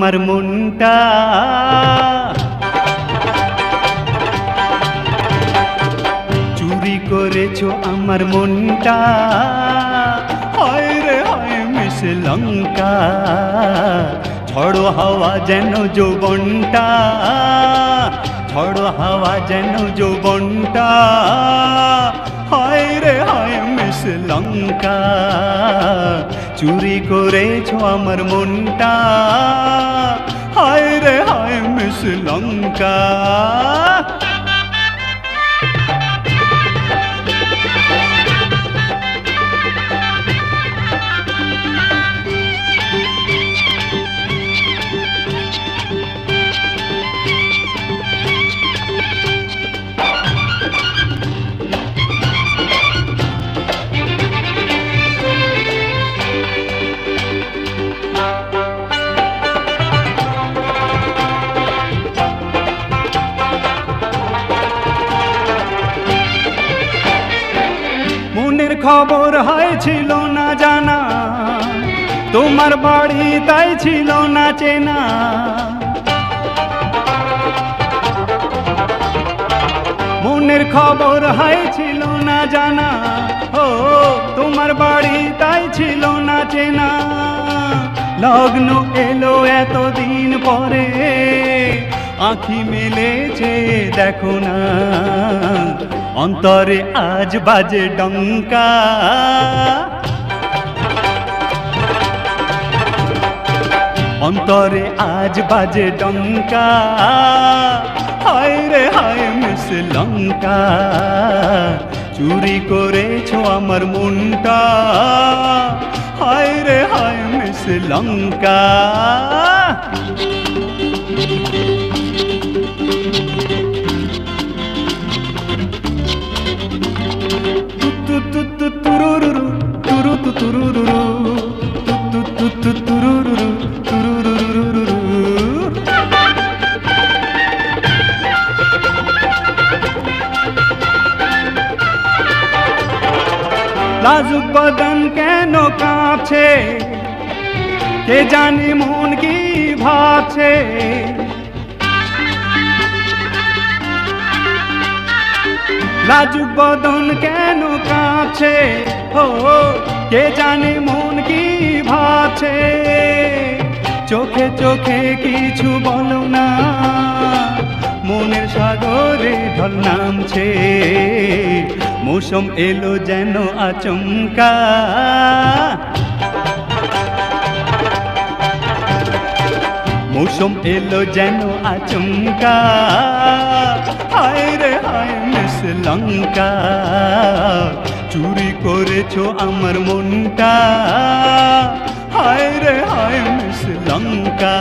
আমার মনটা। চুরি করেছো আমার মনটা, হায় রে হায় মিস লঙ্কা। ঝড়ো হাওয়া যেন যৌবনটা, ঝড়ো হাওয়া যেন যৌবনটা, হায় রে হায় মিস লঙ্কা। চুরি করেছো আমার মনটা, হায় রে হায় মিস লঙ্কা। মনের খবর হয়েছিল না জানা, তোমার বাড়ি তাই ছিল না চেনা। মনের খবর হয়েছিল না জানা, ও তোমার বাড়ি তাই ছিল না চেনা। লগ্ন এলো এতদিন পরে, আঁখি মেলেছে দেখো না। অন্তরে আজ বাজে ডঙ্কা, অন্তরে আজ বাজে ডঙ্কা, হায় রে হায় মিস লঙ্কা। চুরি করেছো আমার মনটা, হায় রে হায় মিস লঙ্কা। তুরুরুরু তুরু তুরুরুরু তুরুরুরু তুরুরুরু। লাজুক বদন কেন কাঁপছে, কে জানে মন কি ভাবছে। লাজুক বদন কেন কাঁপছে, ও কে জানে মন কি ভাবছে। চোখে চোখে কিছু বলো না, মনের সাগরে ঢল নামছে। মৌসুম এলো যেন আচমকা, মৌসুম এলো যেন আচমকা, হায় রে হায় মিস লঙ্কা। চুরি করেছো আমার মনটা, হায় রে হায় মিস লঙ্কা।